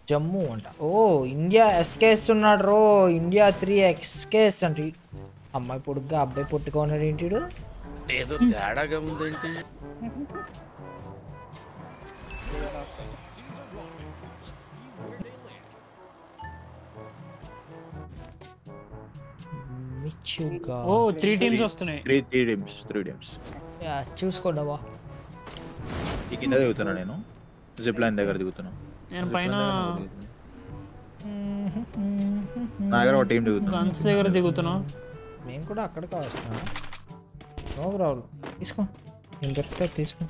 జమ్మూ అంట. ఓ India SK's ఉన్నాడు రో. ఇండియా 3 ఎస్కేస్ అంటే అమ్మాయి పొడుగ్గా అబ్బాయి పొట్టుగా ఉన్నాడు ఏంటి వీడు? ఏదో తేడాగా ఉందేంటి? మిచ్చుగా ఓ 3 టీమ్స్ వస్తున్నాయి. 3 టీమ్స్. చూసుకోండవా. ఈ కింద దిగుతున్నా నేను. జిప్ లైన్ దగ్గర దిగుతున్నా. నేను పైన నా దగ్గర ఒక టీం దిగుతున్నా. గన్స్ దగ్గర దిగుతున్నా. మేము కూడా అక్కడికి వస్తున్నాం. నో ప్రాబ్లం, తీసుకో. నేను దొరికితే తీసుకో.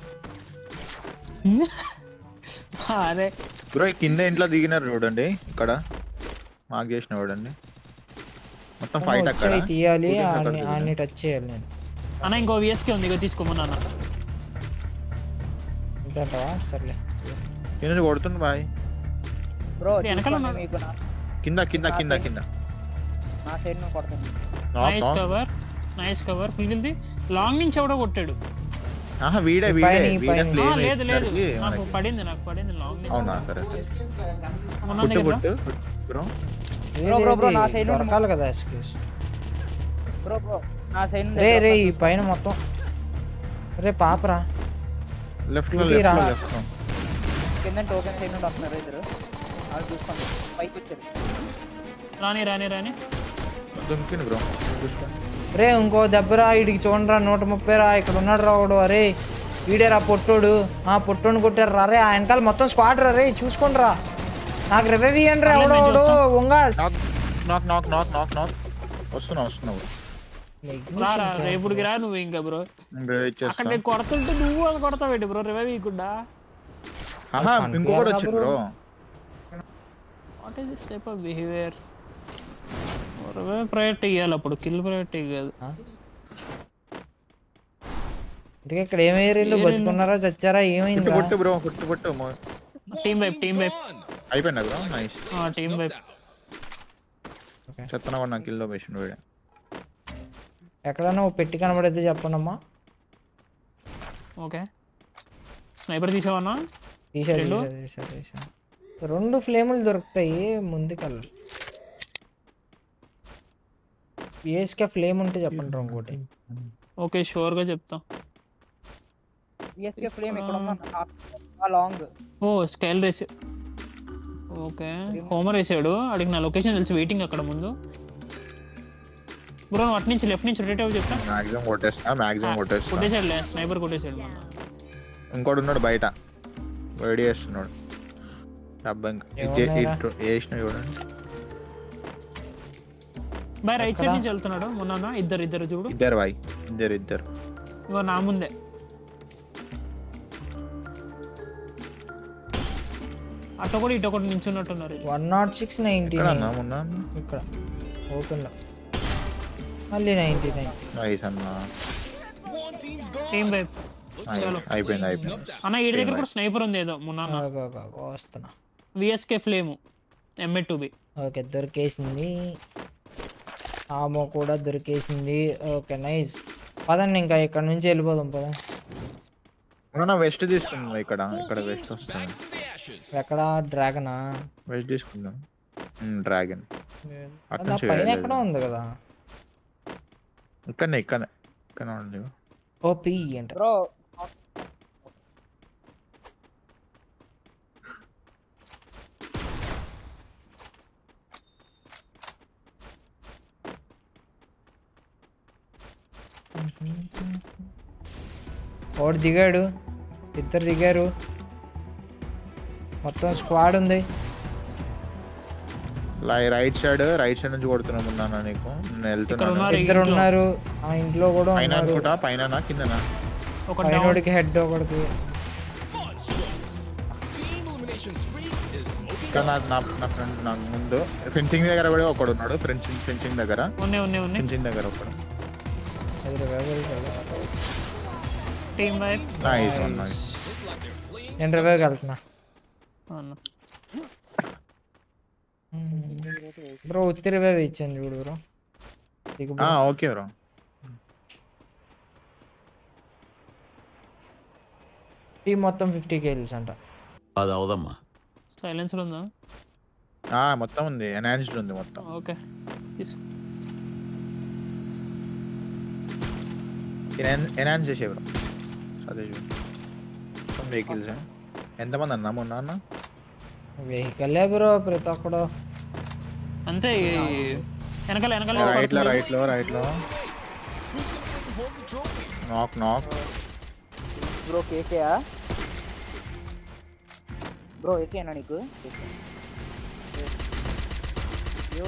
అరే బ్రో కింద ఇంట్లో దిగినారు చూడండి, ఇక్కడ మార్క్ చేసిన చూడండి. మొత్తం ఫైట్ అక్కడ తీయాలి, అన్ని టచ్ చేయాలి నేను. అన్న ఇంకో విఎస్కే ఉంది, ఇక తీసుకోమన్నా అన్న. ఇంతవా సర్లే. కింద కొడుతుంది బాయ్. బ్రో వెనకాల ఉన్నాడు. మీకు కింద కింద కింద కింద నా సైడ్ నుంచి కొడతాను. Nice cover, nice cover. పిగిలింది లాంగ్ నుంచి ఎవడో కొట్టాడు. ఆహా వీడే లేదు లేదు నాకు పడింది లాంగ్ నుంచి. అవునా సరే బ్రో నా సైడ్ దొరకాలి కదా ఎస్క్యూస్. బ్రో నా సైడ్ రే రే ఈ పైన మొత్తం. రే పాపరా లెఫ్ట్ కింద టోకెన్ సైడ్ నుండి వస్తున్నారు ఇద్దరు. వాళ్ళు చూసుకోండి పైకి వచ్చారు. రాని దుంకింది బ్రో. రే ఇంకో దెబ్బరా వీడికి చూడరా. 130 రా. ఇక్కడ ఉన్నాడు రావుడు. అరే వీడేరా పొట్టోడు. పొట్టోని కొట్టారు రా. రే ఆ వెనకాల మొత్తం స్క్వాడ్ రా. రే చూసుకోండి రా. నాకు రివైవ్ ఇయ్యండి రా. ఎవడోడు వంగాస్. వస్తున్నా రేపుడికి రా నువ్వు ఇంకా బ్రో. అక్కడ నేను కొడుతుంటే నువ్వు అది కొడతావేంటి బ్రో? రివైవ్ ఇవ్వకుండా. ఇంకొకటి వచ్చింది bro. What is this type of behaviour? Revive priority ఇవ్వాలి, అప్పుడు కిల్ ప్రయారిటీ కాదు. అందుకే ఇక్కడ ఏమయ్యారు? బతుకున్నారా చచ్చారా ఏమైంది? బ్రో టీమ్ వైప్ అయిపోయిందా బ్రో? నైస్. Team wipe. చెత్తన కొన్నా కిల్ లొకేషన్ వీడే. ఎక్కడన్నా పెట్టి కనబడితే చెప్పండమ్మా. ఓకే స్నైపర్ తీసావన్నా? తీసాడు. 2 ఫ్లేములు దొరుకుతాయి ముందుకల్. ఏస్కే ఫ్లేమ్ ఉంటే చెప్పండి ఇంకోటి. ఓకే షూర్ గా చెప్తా. విఎస్కే ఫ్లేమ్ ఇక్కడ ఉందా? ఆ లాంగ్. ఓ స్కైల్ రేస్. ఓకే హోమర్ వేసాడు. అడిగి నా లొకేషన్ తెలిసి వెయిటింగ్ అక్కడ ముందు. బ్రో అటు నుంచి లెఫ్ట్ నుంచి రొటేట్ అవ్వ చెప్తా. మాక్సిమం కొట్టేస్తా. కొట్టేసాడులే, స్నైపర్ కొట్టేసాడు. ఇంకోటి ఉన్నాడు బయట వేడి చేస్తున్నాడు. వేసిన చూడండి. బాయ్ రైట్ సైడ్ నుంచి వెళ్తున్నాడు. మొన్న ఇద్దరు చూడు. ఇద్దరు ఇగో నా ముందే. అటు కూడా ఇటు ఒకటి నించున్నట్టున్నారు. 106 90 ఇక్కడ ఓపెన్ లో మళ్ళీ 99. నైస్ అన్న. Team wipe. అయిపోయింది. అన్న ఈ దగ్గర కూడా స్నైపర్ ఉంది ఏదో. మొన్న వస్తున్నా. VSK flame M2B. ఓకే దొరికేసింది. ఆమో కూడా దొరికేసింది. Okay nice. పదండి ఇంకా ఇక్కడ నుంచి వెళ్ళిపోదాం. పద. వెస్ట్ తీసుకుందాం. ఇక్కడ వెస్ట్ వస్తుంది. ఎక్కడ డ్రాగనా? వెస్ట్ తీసుకుందాం. డ్రాగన్ పైన ఎక్కడ ఉంది కదా. ఇక్కడ ఉంది. ఓపి అంట బ్రో. వాడు దిగాడు. ఇద్దరు దిగారు. మొత్తం స్క్వాడ్ ఉంది. రైట్ సైడ్ నుంచి కొడుతున్నాము నీకు. ఇద్దరు ఉన్నారు. ఆ ఇంట్లో కూడా పైన కిందనా? పైనోడికి హెడ్ ఒకడికి. నా ఫ్రెండ్ నాకు ముందు ఫెన్సింగ్ దగ్గర కూడా ఒకడు ఉన్నాడు. ఫెన్సింగ్ దగ్గర ఒకడు. నేను రివైవ్ వెళ్తున్నా బ్రో. ఉత్తి రివైవ్ ఇచ్చాను చూడు బ్రో. Okay bro. టీం మొత్తం 50 kills అంట. అది అవదమ్మా. సైలెన్సర్ ఉందా? మొత్తం ఉంది, ఎన్హాన్స్డ్ ఉంది మొత్తం. ఓకే తీసుకో. ఎన్హాన్స్ చేసే బ్రో అదే మొత్తం వెహికల్స్. ఎంతమంది అన్నా మొన్న అన్న? వెహికల్ బ్రో ప్రతి ఒక్కడు. అంతే వెనకాల వెనకాల రైట్ లో నాక్ బ్రో కేకేయా బ్రో ఏకేనా నీకు?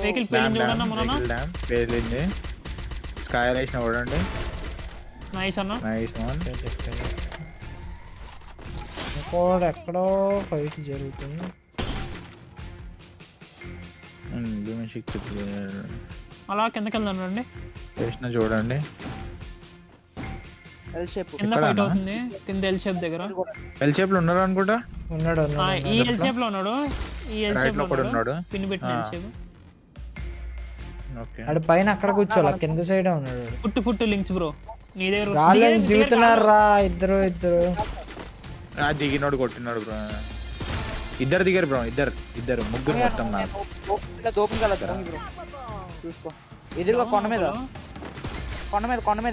వెహికల్ పేలింది చూడన్నా మొన్న. పేలింది. స్కై రేషన్ చూడండి. నైస్ అన్న. Nice one. ఇంకోటి ఎక్కడో ఫైట్ జరుగుతుంది. అలా కిందకి వెళ్దాం రండి. చేసిన చూడండి. ఎల్ షేప్ కింద ఫైట్ అవుతుంది కింద ఎల్ షేప్ దగ్గర. ఎల్ షేప్ లో ఉన్నారు అనుకుంటా. ఉన్నాడు ఈ ఎల్ షేప్ లో ఉన్నాడు. ఈ ఎల్ షేప్ లో ఉన్నాడు. పిన్ పెట్టిన ఎల్ షేప్. ఓకే అడు పైన అక్కడ కూర్చోలా, కింద సైడ్ ఉన్నాడు. ఫుట్ లింక్స్ బ్రో నీ దగ్గర. గాలి దిగుతున్నారు రా ఇద్దరు. దిగినోడు కొట్టినాడు బ్రో. ఇద్దరు దిగారు బ్రో. ఇద్దరు ముగ్గురు మొత్తం. దోపం కలదు బ్రో. చూసుకో ఎదురుగా కొండ మీద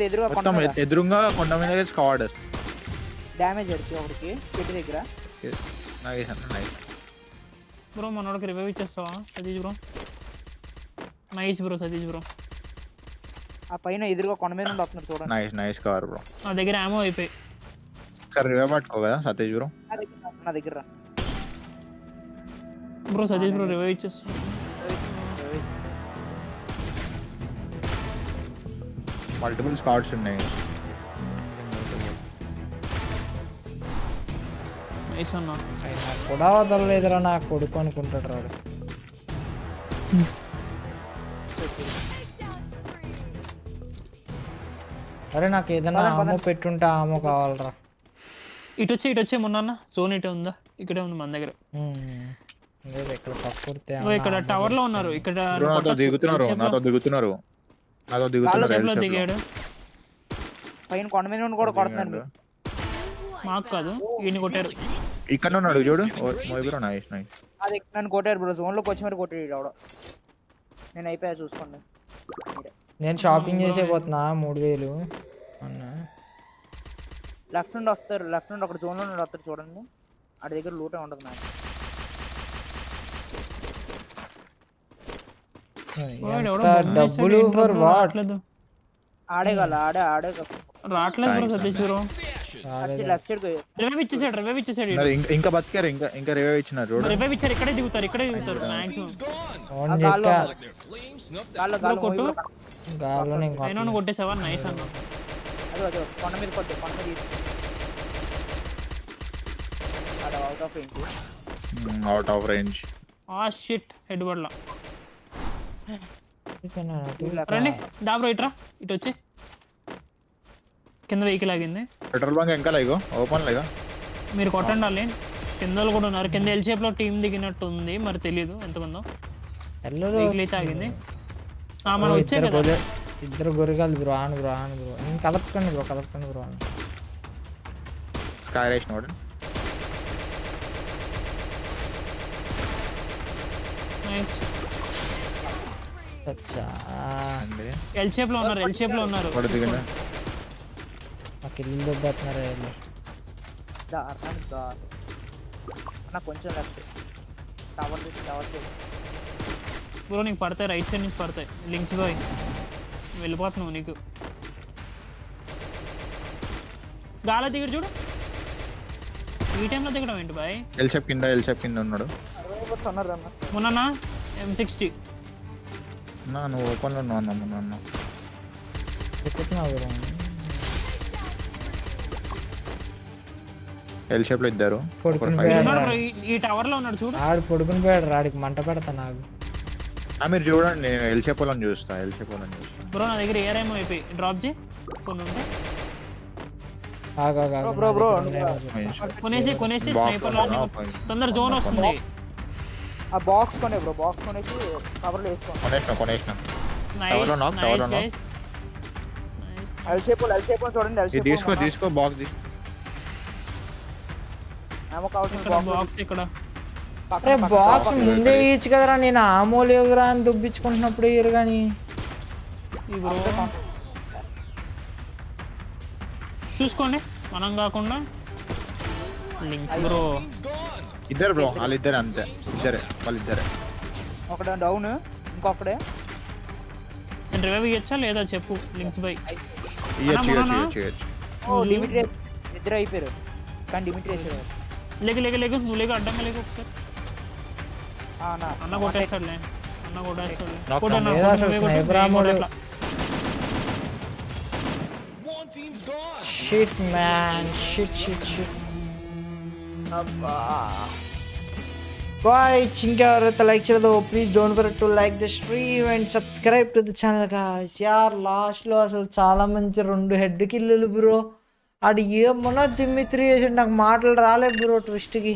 ఎదురుగా కొండ మొత్తం మీద ఎదురుగా కొండ మీద స్క్వాడ్. డ్యామేజ్ అడిచి ఒకటికి చెట్టు దగ్గర. నైస్ బ్రో మనోడికి రివైవ్ ఇచ్చేస్తావా Satish bro? Nice bro Satish bro. ఆ పైన ఎదురుగా కొండ మీద నుండి వస్తున్నారు చూడండి. Nice cover bro. నా దగ్గర ఆమో అయిపోయి. సరే రివైవ్ పట్టుకో కదా సతీష్ బ్రో. నా దగ్గర బ్రో సతీష్ బ్రో రివైవ్ ఇచ్చేస్తా. మల్టిపుల్ స్క్వాడ్స్ ఉన్నాయి. నైస్ అన్న. కూడా వదలలేదురా నా కొడుకు అనుకుంటాడు రాడు. అరే నాకు ఏదైనా ఆమో పెట్టుంటే ఆమో కావాలరా. ఇటు వచ్చే మొన్న జోన్ ఇటే ఉందా? ఇక్కడే ఉంది మన దగ్గర. ఇక్కడ పక్కూర్తే ఇక్కడ టవర్ లో ఉన్నారు. ఇక్కడ నాతో దిగుతున్నారు. దిగాడు. పైన కొండ మీద నుండి కూడా కొడుతున్నాడు. మాకు కాదు ఈయన కొట్టారు. ఇక్కడ ఉన్నాడు చూడు. నైస్ అది నన్ను కొట్టారు బ్రో. జోన్ లోకి వచ్చి మరి కొట్టాడు ఆవిడ. నేను అయిపోయా చూసుకోండి. నేను షాపింగ్ చేసే పోతున్నా 3000 అన్న. లెఫ్ట్ నుండి వస్తారు. లెఫ్ట్ నుండి అక్కడ జోన్ లో నుండి వస్తారు చూడండి. ఆడి దగ్గర లూటే ఉండదు నాకు. డబ్బులు ఫర్ వాట్? ఆడే రావట్లేదు bro Satish bro. Left side revive ఇచ్చేసాడు. ఇంకా బతికారు. ఇంకా రివైవ్ ఇచ్చినారు చూడు. రివైవ్ ఇచ్చారు. ఇక్కడే దిగుతారు మాక్సిమం. కొట్టు అయినా కొట్టేసావా? నైస్ అన్న. అదే కొండ మీద కొట్టు. కొండ మీద out of range. Shit head పడలా. రండి దా బ్రో ఇట్రా. ఇటు వచ్చి కింద వెహికల్ ఆగింది. పెట్రోల్ బంక్ ఇంకా లేగో ఓపెన్ లేగా. మీరు కొట్టండి వాళ్ళని. కింద కూడా ఉన్నారు. కింద ఎల్ షేప్ లో టీం దిగినట్టు ఉంది. మరి తెలియదు ఎంతమందో. వెహికల్ అయితే ఆగింది. మనం వచ్చే కదా. ఇద్దరు గొరిగాలు బ్రో. ఆను బ్రో నేను కలపకండి బ్రో. స్కై రేషన్ వాడు. నైస్. ఎల్ షేప్ లో ఉన్నారు. వాడు దిగండి. మాకు ఇల్లు దొబ్బతున్నారా? కొంచెం లెఫ్ట్ టవర్ బ్రో నీకు పడతాయి. రైట్ సైడ్ నుంచి పడతాయి లింక్స్ బాయ్. వెళ్ళిపోతున్నావు నీకు. గాలి దిగడు చూడు. ఈ టైంలో దిగడం ఏంటి బాయ్? ఎల్ షేప్ కింద ఉన్నాడు. మొన్న M60 నువ్వు ఓపెన్ లో ఉన్నావు. ఎల్ షేప్ లో ఇద్దరు. ఈ టవర్ లో ఉన్నాడు చూడు. ఆడు పడుకుని పోయాడు. రాడికి మంట పెడతా నాకు. మీరు చూడండి. నేను ఎల్ షేప్ లో చూస్తా. బ్రో నా దగ్గర ఏరేమో అయిపోయి డ్రాప్ చేయి. కొన్ని ఉంటే బ్రో కొనేసి స్నైపర్ లో తొందర జోన్ వస్తుంది. ఆ బాక్స్ కొనే బ్రో. బాక్స్ కొనేసి కవర్ లో వేసుకో. కొనేసిన నైస్. ఎల్ షేప్ చూడండి. ఎల్ షేప్ తీసుకో బాక్స్ తీసుకో. ఏమో కావాల్సిన బాక్స్ ఇక్కడ. అరే బాక్స్ ముందే ఇచ్చు కదరా, నేను ఆమోలేవురా అని దుబ్బించుకుంటున్నప్పుడు ఇయ్యరు కానీ. ఈ బ్రో చూసుకోండి మనం కాకుండా లింక్స్ బ్రో. ఇద్దరు బ్రో, వాళ్ళిద్దరే అంతే, వాళ్ళిద్దరే. ఒకడు డౌన్, ఇంకొకడే. నేను రివైవ్ ఇచ్చా లేదా చెప్పు లింక్స్ బై. ఇయ్యచ్చు. ఓ డిమిట్రీ ఇద్దరు అయిపోయారు కానీ డిమిట్రీ వేసారు. లేకు నువ్వు లేక అడ్డంగా లేకు ఒకసారి. అన్న కొట్టేస్తాడులే, అన్న కొట్టేస్తాడులే. Shit man, shit. Guys, ఇంకెవరైతే లైక్ చేయలేదో please don't forget to like the stream and subscribe to the channel guys. యార్ లాస్ట్లో అసలు చాలా మంచి 2 హెడ్ కిల్లులు బ్రో. ఆడు ఏమన్నా దిమ్మిత్రి చేసాడు, నాకు మాటలు రాలేదు బ్రో ట్విస్ట్కి.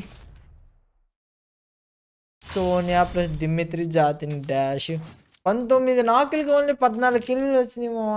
సోనియా ప్లస్ దిమ్మిత్రి జాతిని డాష్ 19 నాకులకి ఓన్లీ 14 కిల్లులు వచ్చినాయి మామ.